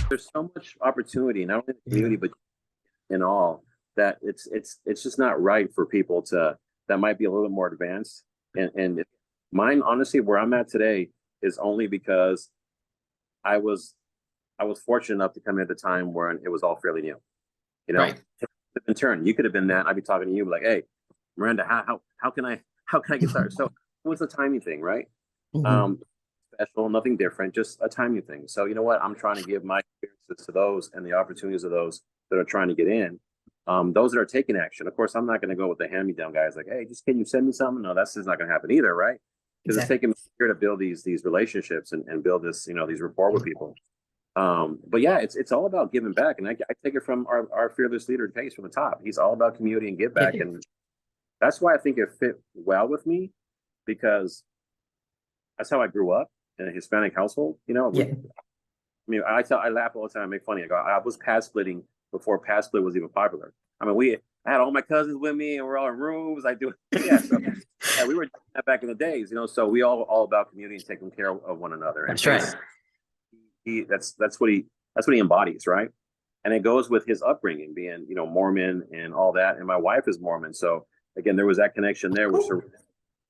There's so much opportunity, not only in the community, but in all, that it's just not right for people to that might be a little bit more advanced. And mine, honestly, where I'm at today is only because I was I was fortunate enough to come in at the time where it was all fairly new. You know, Right. in turn, you could have been that. I'd be talking to you like, "Hey, Miranda, how can I get started?" So it was a timing thing, right? Hmm. Um, Special, nothing different, just a timing thing. So you know what? I'm trying to give my experiences to those and the opportunities of those that are trying to get in. Those that are taking action. Of course, I'm not going to go with the hand-me-down guys like, "Hey, just can you send me something?" No, that's just not going to happen either, right? Because it's Exactly. taking me here to build these relationships and build this, these rapport with people. But yeah, it's all about giving back, and I take it from our fearless leader Pace from the top. He's all about community and give back, and that's why I think it fit well with me because that's how I grew up in a Hispanic household. Yeah. I laugh all the time, I make funny. I was pad splitting before pad split was even popular. I had all my cousins with me, and we're all in rooms. I do, yeah. So yeah, we were doing that back in the days. So we all about community and taking care of one another. And That's right. Pace, that's what he embodies, right? And it goes with his upbringing, being Mormon and all that. And my wife is Mormon, so again, there was that connection there, which Cool.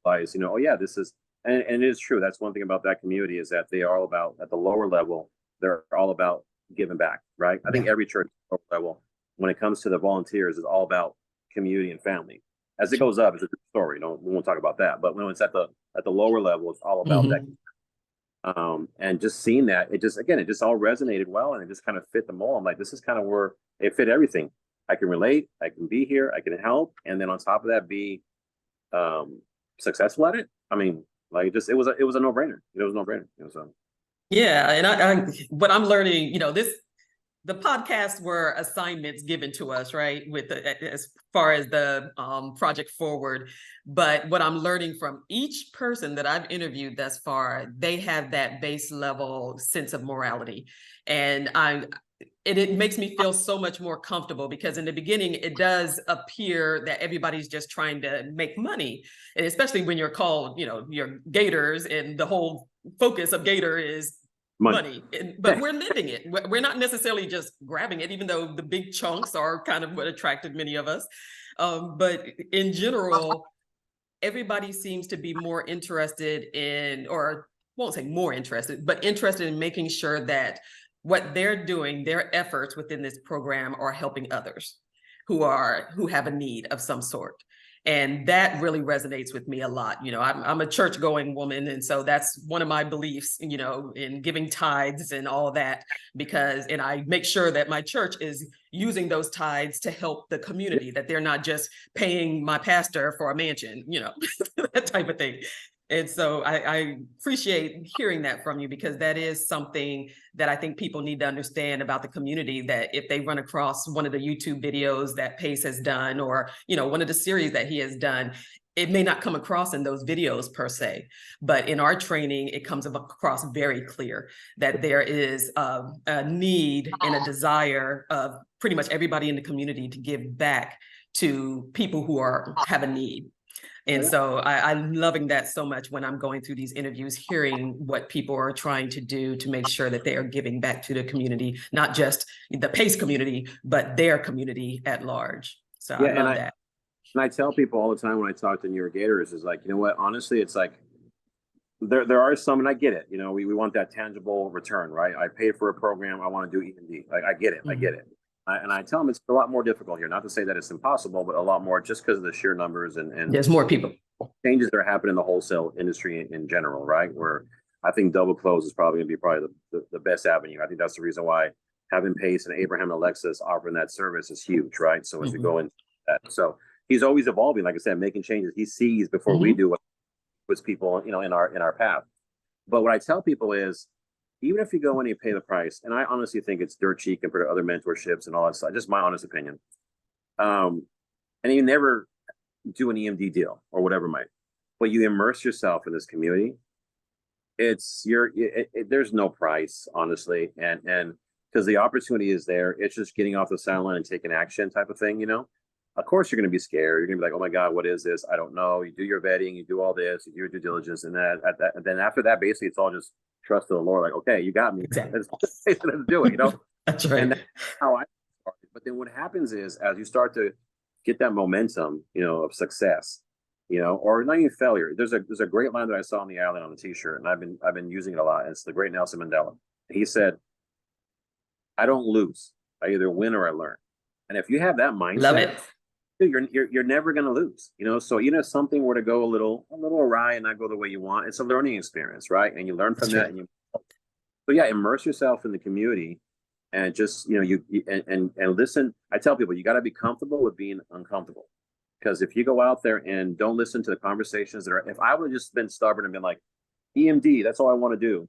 realized, oh yeah, this is, and it is true. That's one thing about that community is that they are all about at the lower level. They're all about giving back, right? I think Yeah. every church level, when it comes to the volunteers, is all about community and family. As it goes up, it's a different story. We won't talk about that. But when it's at the lower level, it's all about that. Hmm. And just seeing that, it just all resonated well, and it just kind of fit the mold. I'm like, this is kind of where it fit everything. I can relate, I can be here, I can help, and then on top of that, be um, successful at it. I mean, like, it was a no brainer. It was a no brainer. So Yeah, and I what I'm learning, the podcasts were assignments given to us, right? As far as the project forward. But what I'm learning from each person that I've interviewed thus far, they have that base level sense of morality. And it makes me feel so much more comfortable because in the beginning, it does appear that everybody's just trying to make money. And especially when you're called, you're Gators, and the whole focus of Gator is money. money. But we're living it. We're not necessarily just grabbing it, even though the big chunks are kind of what attracted many of us. But in general, everybody seems to be more interested in, or won't say more interested, but interested in making sure that what they're doing, their efforts within this program are helping others who have a need of some sort. And that really resonates with me a lot. I'm a church going woman. And so that's one of my beliefs, in giving tithes and all that, and I make sure that my church is using those tithes to help the community, that they're not just paying my pastor for a mansion, that type of thing. And so I appreciate hearing that from you, because that is something that I think people need to understand about the community, that if they run across one of the YouTube videos that Pace has done, or, one of the series that he has done, it may not come across in those videos per se, but in our training, it comes across very clear that there is a need and a desire of pretty much everybody in the community to give back to people who have a need. And so I'm loving that so much when I'm going through these interviews, hearing what people are trying to do to make sure that they are giving back to the community, not just the PACE community, but their community at large. So I Yeah, and love I that. and I tell people all the time when I talk to New York Gators is like, you know what? Honestly, it's like there are some, and I get it. We want that tangible return, right? I paid for a program. I want to do EMD. Like, I get it. I get Mhm. it. And I tell them it's a lot more difficult here. Not to say that it's impossible, but a lot more just because of the sheer numbers and There's more people. changes that are happening in the wholesale industry in general, right? Where I think double close is probably going to be probably the best avenue. I think that's the reason why having Pace and Abraham and Alexis offering that service is huge, right? So as we go Mhm. into that, so he's always evolving, like I said, making changes. He sees before we Mhm. do what puts people, in our path. But what I tell people is, even if you go in and you pay the price, and I honestly think it's dirt cheap compared to other mentorships and all that stuff, just my honest opinion. Um, and you never do an EMD deal or whatever might, but you immerse yourself in this community. There's no price, honestly, and because the opportunity is there, it's just getting off the sideline and taking action type of thing. of course you're going to be scared. You're going to be like, oh my God, what is this? I don't know. You do your vetting, you do all this, you do your due diligence, and and then after that, basically, it's all just trust to the Lord. Like, okay, you got me. Exactly. Let's do it. You know, That's right. and that's how I started. But then what happens is, as you start to get that momentum, of success, or not even failure. There's a great line that I saw on the island on a T-shirt, and I've been using it a lot. And it's the great Nelson Mandela. He said, "I don't lose. I either win or I learn." And if you have that mindset, Love it. you're never going to lose. So even if something were to go a little awry and not go the way you want, it's a learning experience, right? And you learn from that. So yeah, immerse yourself in the community, and just and listen. I tell people, you got to be comfortable with being uncomfortable, because if you go out there and don't listen to the conversations that are, if I would have just been stubborn and been like, EMD, that's all I want to do,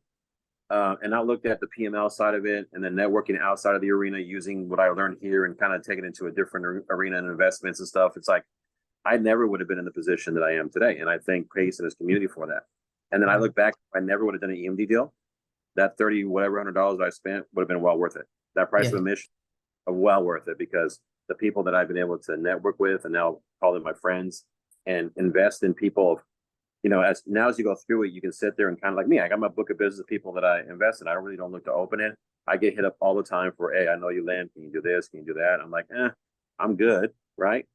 and I looked at the PML side of it, and then networking outside of the arena, using what I learned here and kind of taking it into a different arena and investments and stuff. It's like, I never would have been in the position that I am today. And I thank Pace and his community for that. And then I look back, I never would have done an EMD deal. That $100 that I spent would have been well worth it. That price of admission, well worth it, because the people that I've been able to network with and now call them my friends, and invest in people, as you go through it, you can sit there and kind of like me. I got my book of business of people that I invest in. I really don't look to open it. I get hit up all the time for, hey, I know you land. Can you do this? Can you do that? I'm like, I'm good, right?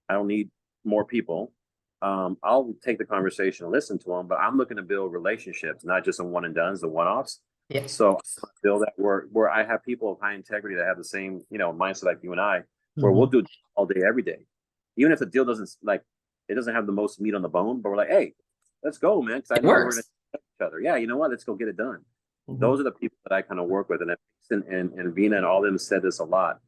I don't need more people. I'll take the conversation and listen to them, but I'm looking to build relationships, not just in one and dones, the one-offs. Yeah. So I build that where I have people of high integrity that have the same, mindset like you and I, where we'll do it all day, every day. Even if the deal doesn't have the most meat on the bone, but we're like, hey, let's go, man. Because I know we're going to each other. Yeah, you know what? Let's go get it done. Those are the people that I kind of work with. And Vina and all of them said this a lot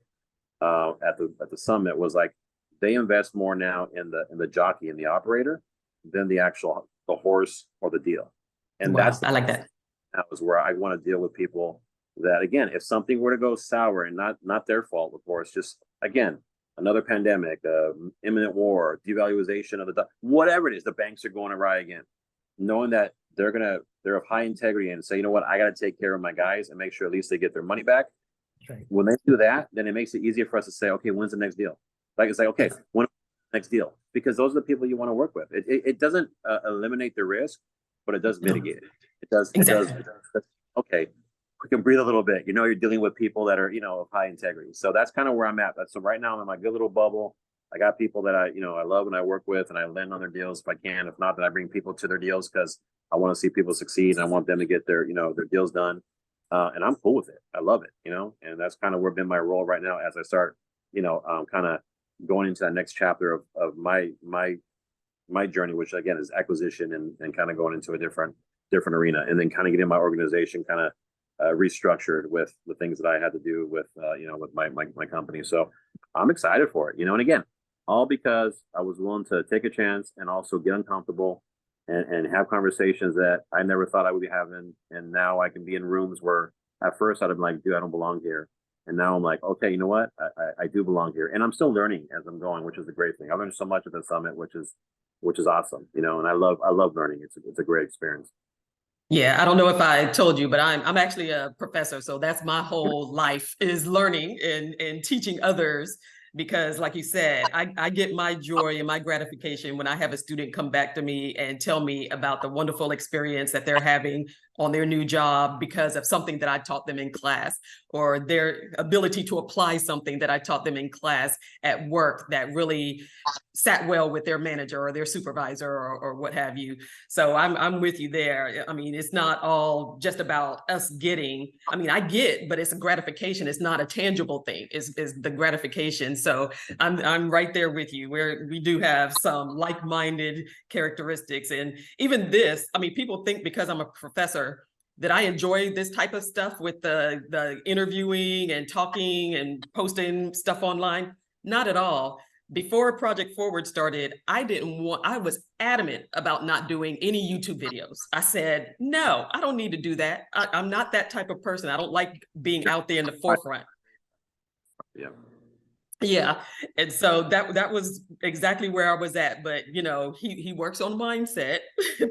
at the summit, was like, they invest more now in the jockey and the operator than the horse or the deal. And I like that. That was where I want to deal with people that, again, if something were to go sour, and not their fault, of course, just, again, another pandemic, imminent war, devaluation of whatever it is, the banks are going awry again, knowing that they're of high integrity and say, you know what, I got to take care of my guys and make sure at least they get their money back. Right. When they do that, then it makes it easier for us to say, okay, when's the next deal? Like, it's like, okay, when's the next deal? Because those are the people you want to work with. It doesn't eliminate the risk, but it does mitigate it. It does. Exactly. It does. Okay, we can breathe a little bit. You're dealing with people that are, of high integrity. So that's kind of where I'm at. So right now I'm in my good little bubble. I got people that I love and I work with, and I lend on their deals if I can. If not, then I bring people to their deals, because I want to see people succeed and I want them to get their deals done. And I'm cool with it. I love it, and that's kind of where been my role right now as I start, kind of going into that next chapter of my journey, which again is acquisition and kind of going into a different arena, and then kind of getting my organization kind of restructured with the things that I had to do with with my company. So I'm excited for it, and again, all because I was willing to take a chance and also get uncomfortable and have conversations that I never thought I would be having. And now I can be in rooms where at first I'd have been like, dude, I don't belong here. And now I'm like, okay, you know what? I do belong here. And I'm still learning as I'm going, which is the great thing. I learned so much at the summit, which is awesome, and I love learning. It's a great experience. Yeah, I don't know if I told you, but I'm actually a professor. So that's my whole life, is learning and teaching others. Because like you said, I get my joy and my gratification when I have a student come back to me and tell me about the wonderful experience that they're having on their new job because of something that I taught them in class, or their ability to apply something that I taught them in class at work that really sat well with their manager or their supervisor or what have you. So I'm with you there. I mean, it's not all just about us getting. I mean, I get, but it's a gratification. It's not a tangible thing. Is the gratification. So I'm right there with you, where we do have some like-minded characteristics. And even this, I mean, people think because I'm a professor that I enjoy this type of stuff with the interviewing and talking and posting stuff online. Not at all. Before Project Forward started, I was adamant about not doing any YouTube videos. I said, no, I don't need to do that. I'm not that type of person. I don't like being out there in the forefront. Yeah. Yeah. And so that was exactly where I was at. But you know, he works on mindset.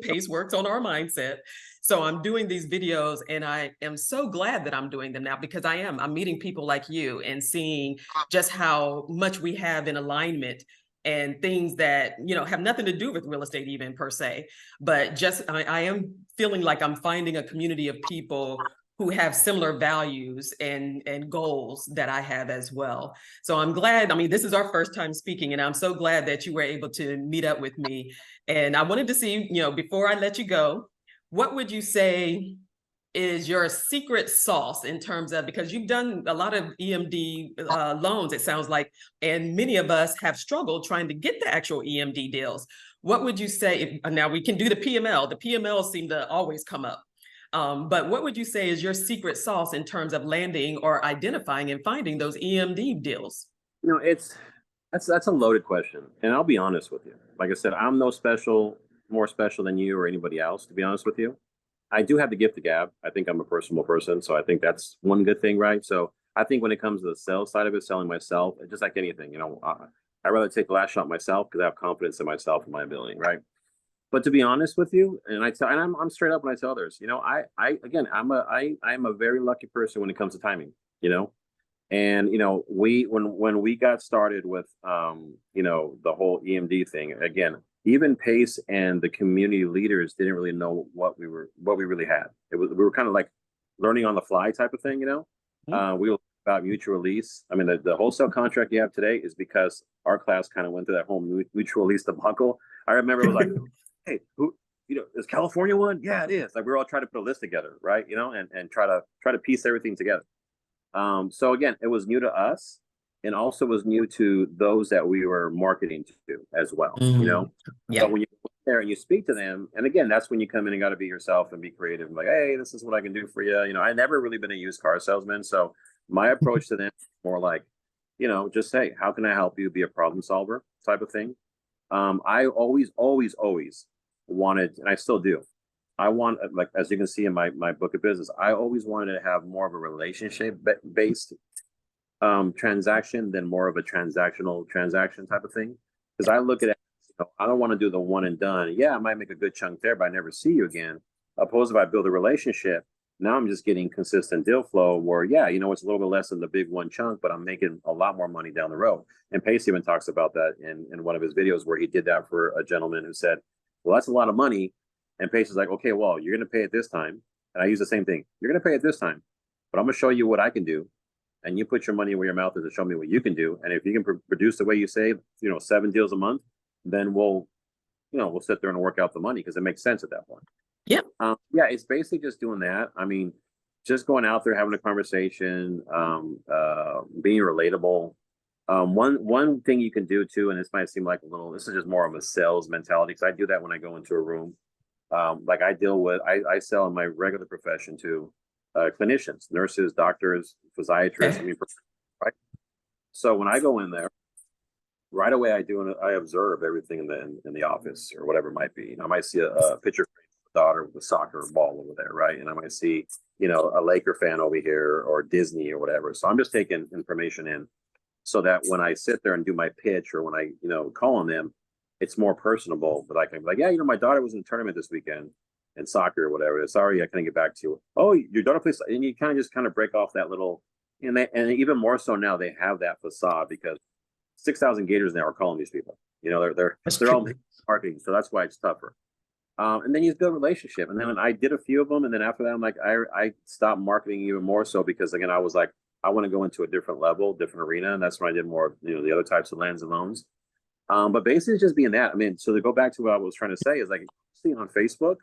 Pace works on our mindset. So I'm doing these videos and I am so glad that I'm doing them now because I'm meeting people like you and seeing just how much we have in alignment and things that, you know, have nothing to do with real estate even per se. But just I am feeling like I'm finding a community of people who have similar values and goals that I have as well. So I'm glad, I mean, this is our first time speaking, and I'm so glad that you were able to meet up with me. And I wanted to see, you know, before I let you go, what would you say is your secret sauce in terms of, because you've done a lot of EMD loans, it sounds like, and many of us have struggled trying to get the actual EMD deals. What would you say, now we can do the PMLs seem to always come up. But what would you say is your secret sauce in terms of landing or identifying and finding those EMD deals? You know, that's a loaded question, and I'll be honest with you. Like I said, I'm no more special than you or anybody else. To be honest with you, I do have the gift of gab. I think I'm a personable person, so I think that's one good thing, right? So I think when it comes to the sales side of it, selling myself, just like anything, you know, I rather take the last shot myself because I have confidence in myself and my ability, right? But to be honest with you, and I'm straight up when I tell others, you know, I am a very lucky person when it comes to timing, you know. And you know, when we got started with you know, the whole EMD thing, again, even Pace and the community leaders didn't really know what we really had. We were kind of like learning on the fly type of thing, you know. We were about mutual release. I mean, the wholesale contract you have today is because our class kind of went through that whole mutual release debacle. I remember it was like, hey, who, you know, is California one? Yeah, it is. Like we are all trying to put a list together, right? You know, and try to piece everything together. So again, it was new to us, and also was new to those that we were marketing to as well. You Mm, know, so yeah. when you go there and you speak to them, and again, that's when you come in and got to be yourself and be creative. And like, hey, this is what I can do for you. You know, I never really been a used car salesman, so my approach to them is more like, you know, just say, how can I help you? Be a problem solver type of thing. I always wanted, and I still do. I want, like, as you can see in my book of business, I always wanted to have more of a relationship based transaction than more of a transactional transaction type of thing. Because I look at it, you know, I don't want to do the one and done. Yeah, I might make a good chunk there, but I never see you again. Opposed if I build a relationship, now I'm just getting consistent deal flow where, yeah, you know, it's a little bit less than the big one chunk, but I'm making a lot more money down the road. And Pace even talks about that in one of his videos where he did that for a gentleman who said, well, that's a lot of money. And Pace is like, okay, well, you're going to pay it this time. And I use the same thing. You're going to pay it this time, but I'm going to show you what I can do. And you put your money where your mouth is to show me what you can do. And if you can produce the way you say, you know, 7 deals a month, then we'll sit there and work out the money because it makes sense at that point. Yep. Yeah, it's basically just doing that. I mean, just going out there, having a conversation, being relatable. One thing you can do too, and this might seem like a little, this is just more of a sales mentality because I do that when I go into a room. Like I sell in my regular profession to clinicians, nurses, doctors, physiatrists. I Okay. mean, right. So when I go in there, right away I observe everything in the office or whatever it might be. You know, I might see a picture frame of a daughter with a soccer ball over there, right? And I might see, you know, a Laker fan over here or Disney or whatever. So I'm just taking information in so that when I sit there and do my pitch or when I, you know, call on them, it's more personable. But I can be like, yeah, you know, my daughter was in a tournament this weekend in soccer or whatever. Sorry, I couldn't get back to you. Oh, your daughter plays, and you kind of break off that little, and even more so now they have that facade because 6,000 Gators now are calling these people. You know, That's they're all true. marketing, so that's why it's tougher. And then you build a relationship. And then I did a few of them, and then after that, I'm like, I stopped marketing even more so because again, I was like, I want to go into a different level, different arena, and that's when I did more, you know, the other types of lands and loans. But basically, it's just being that. I mean, so to go back to what I was trying to say is like, seeing on Facebook,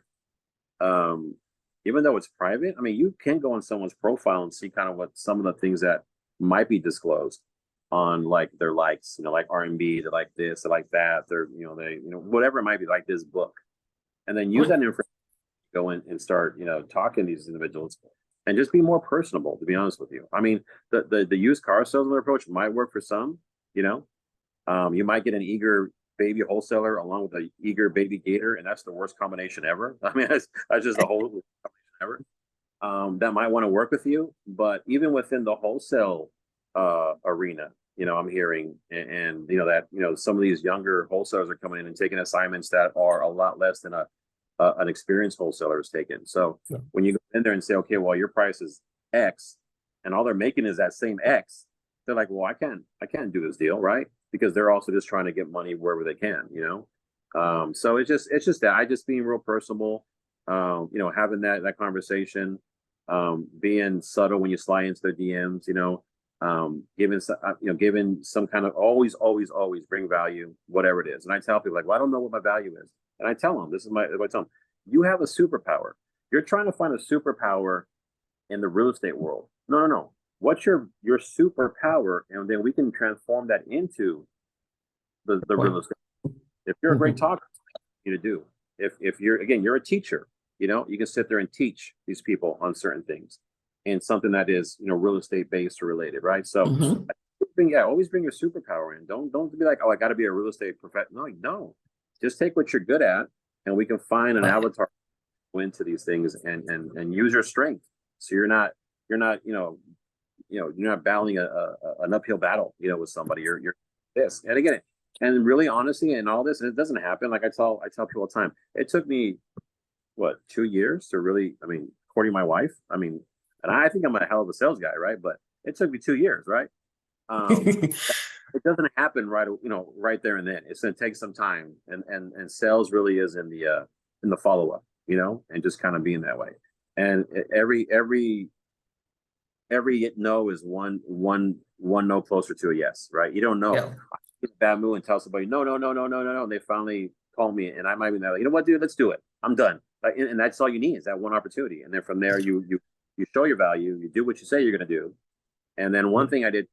um, even though it's private, I mean, you can go on someone's profile and see kind of what some of the things that might be disclosed on like their likes, you know, like R&B, they like this, they like that, they whatever it might be, like this book, and then use that information to go in and start, you know, talking to these individuals and just be more personable. To be honest with you, I mean, the used car salesman approach might work for some, you know, you might get an eager baby wholesaler along with an eager baby gator, and that's the worst combination ever. I mean, that's just the whole combination ever. That might want to work with you, but even within the wholesale arena, I'm hearing, and that some of these younger wholesalers are coming in and taking assignments that are a lot less than an experienced wholesaler is taking. So Yeah. when you go in there and say, okay, well, your price is X, and all they're making is that same X, they're like, well, I can't do this deal, right? Because they're also just trying to get money wherever they can. So it's just that I just being real personable, having that conversation, being subtle when you slide into their DMs, giving some kind of always bring value, whatever it is. And I tell people like, well, I don't know what my value is. And I tell them, I tell them, you have a superpower. You're trying to find a superpower in the real estate world. No. What's your superpower? And then we can transform that into the real estate. If you're a great talker, you to do. If you're a teacher, you can sit there and teach these people on certain things and something that is, real estate based or related, right? So always bring your superpower in. Don't be like, oh, I got to be a real estate professional. No, just take what you're good at, and we can find an avatar into these things and use your strength. So you're not battling an uphill battle, with somebody. You're this, and again, and really honestly, and all this, and it doesn't happen. Like I tell people all the time, it took me 2 years to really, courting my wife. And I think I'm a hell of a sales guy, right? But it took me 2 years, right? It doesn't happen right there and then. It's going to take some time, and sales really is in the follow up, and just kind of being that way. And every no is one no closer to a yes, right? You don't know. Yeah. Get a bad mood and tell somebody no, and they finally call me, and I might be like, you know what, dude, let's do it. I'm done. And that's all you need is that one opportunity, and then from there you show your value, you do what you say you're going to do. And then one thing I did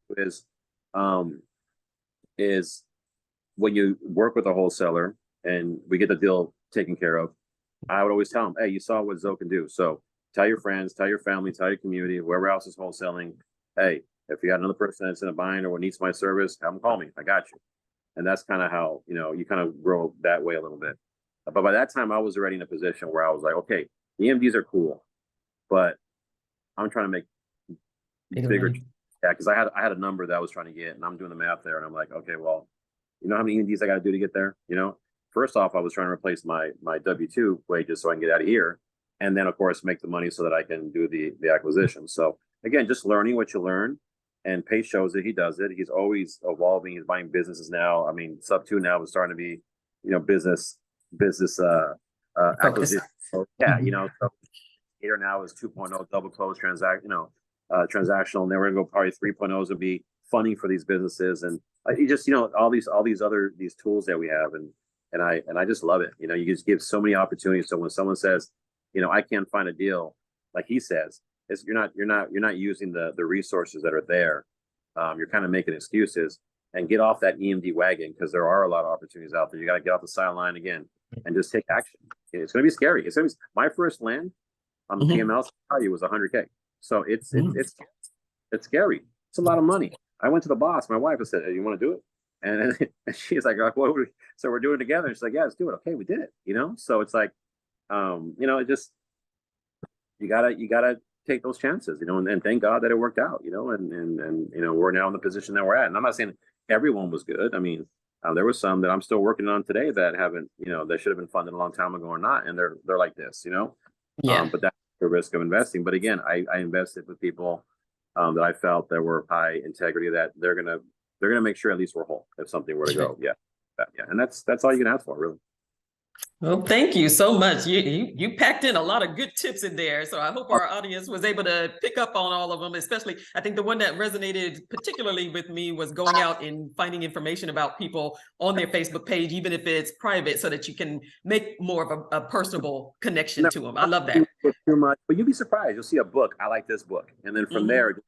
is when you work with a wholesaler and we get the deal taken care of, I would always tell them, hey, you saw what Zoe can do. So tell your friends, tell your family, tell your community, whoever else is wholesaling, hey, if you got another person that's in a bind or needs my service, have them call me. I got you. And that's kind of how, you kind of grow that way a little bit. But by that time, I was already in a position where I was like, okay, the EMDs are cool, but I'm trying to make bigger. Yeah, because I had a number that I was trying to get, and I'm doing the math there, and I'm like, okay, well, you know how many EMDs I got to do to get there? First off, I was trying to replace my W-2 wages so I can get out of here, and then of course make the money so that I can do the acquisition. So again, just learning what you learn, and Pace shows it. He does it. He's always evolving. He's buying businesses now. Sub 2 now is starting to be, business acquisition. So, yeah, so here now is 2.0 double close transactional, and then we're gonna go probably 3.0s would be funding for these businesses, and you just all these tools that we have, and I just love it. You just give so many opportunities. So when someone says, I can't find a deal, like he says, you're not using the resources that are there. You're kind of making excuses, and get off that EMD wagon, because there are a lot of opportunities out there. You got to get off the sideline again and just take action. It's going to be scary. My first land on the PML value was $100K. So it's scary. It's a lot of money. I went to the boss, my wife, and said, hey, you want to do it? And she's like, what would we? So we're doing it together. And she's like, yeah, let's do it. Okay, we did it. So it's like, it just, you gotta take those chances, and thank God that it worked out, and we're now in the position that we're at. And I'm not saying everyone was good. There was some that I'm still working on today that haven't, that should have been funded a long time ago or not, and they're like this, Yeah. But that's the risk of investing. But again, I invested with people that I felt that were high integrity, that they're gonna make sure at least we're whole if something were to go. Yeah, and that's all you can ask for, really. Well, thank you so much. You packed in a lot of good tips in there. So I hope our audience was able to pick up on all of them, especially I think the one that resonated particularly with me was going out and finding information about people on their Facebook page, even if it's private, so that you can make more of a personable connection to them. I love that. Too much, but you'd be surprised. You'll see a book. I like this book. And then from there,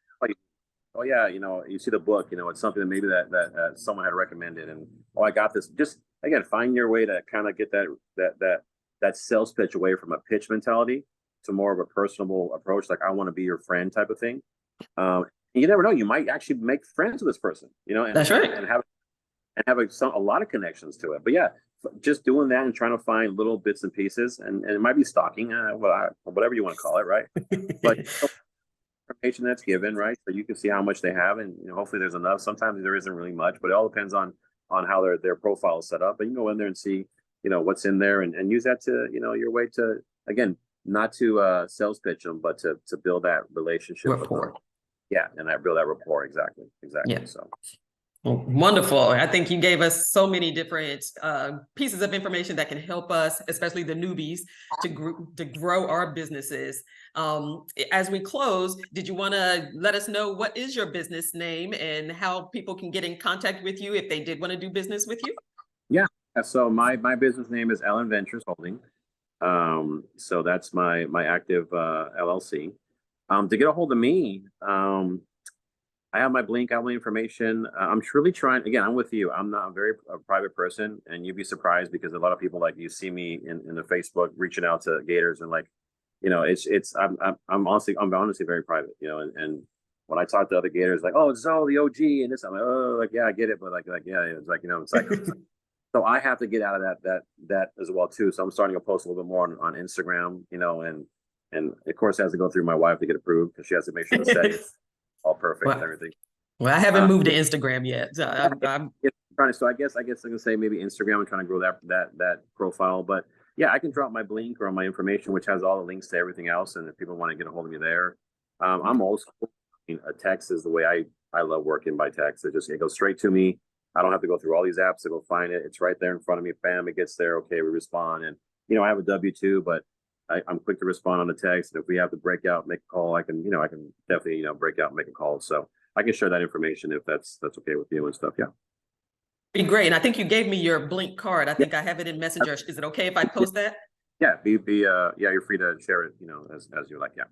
oh yeah, you see the book, it's something that maybe that someone had recommended, and I got this. Just again, find your way to kind of get that sales pitch away from a pitch mentality to more of a personable approach, like I want to be your friend type of thing. You never know, you might actually make friends with this person, and that's right, and have a lot of connections to it. But yeah, just doing that and trying to find little bits and pieces, and it might be stalking, whatever you want to call it, right? But information that's given, right? So you can see how much they have, and hopefully there's enough. Sometimes there isn't really much, but it all depends on how their profile is set up. But you can go in there and see what's in there, and use that to your way to, again, not to sales pitch them, but to build that relationship Rapport. Yeah, and I build that rapport. Exactly. Yeah. So. Well, wonderful. I think you gave us so many different pieces of information that can help us, especially the newbies, to grow our businesses. As we close, did you want to let us know what is your business name and how people can get in contact with you if they did want to do business with you? Yeah. So my business name is Allen Ventures Holding. So that's my active LLC. To get a hold of me, I have my Blink outlet information. I'm truly trying. Again, I'm with you. I'm not a private person, and you'd be surprised because a lot of people, like, you see me in the Facebook reaching out to Gators, and, like, I'm honestly very private, and when I talk to other Gators, like, oh, it's all the OG and this, I'm like, oh, like, yeah, I get it, but like yeah, it's like, it's like. So I have to get out of that as well too. So I'm starting to post a little bit more on Instagram, and of course it has to go through my wife to get approved, because she has to make sure the settings all perfect and everything. Well, I haven't moved to Instagram yet. So I'm trying to. So I guess I can say maybe Instagram. I'm trying to grow that profile, but yeah, I can drop my Blink or my information, which has all the links to everything else. And if people want to get a hold of me there, I'm also, a text is the way I love working by text. It goes straight to me. I don't have to go through all these apps to go find it. It's right there in front of me. Bam, it gets there. Okay, we respond. And, I have a W-2, but I'm quick to respond on the text. And if we have to break out, make a call, I can definitely, break out and make a call. So I can share that information if that's okay with you and stuff. Yeah. Be great. And I think you gave me your Blink card. I think I have it in Messenger. Is it okay if I post that? Yeah, you're free to share it, as you like. Yeah.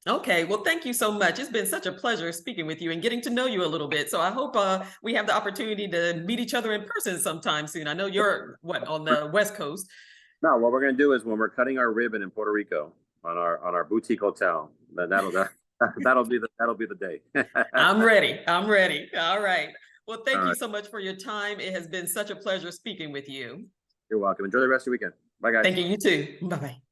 Okay, well, thank you so much. It's been such a pleasure speaking with you and getting to know you a little bit. So I hope we have the opportunity to meet each other in person sometime soon. I know you're on the West Coast. No, what we're gonna do is when we're cutting our ribbon in Puerto Rico on our boutique hotel, that'll be the day. I'm ready. All right. Well, thank you so much for your time. It has been such a pleasure speaking with you. You're welcome. Enjoy the rest of your weekend. Bye, guys. Thank you. You too. Bye-bye.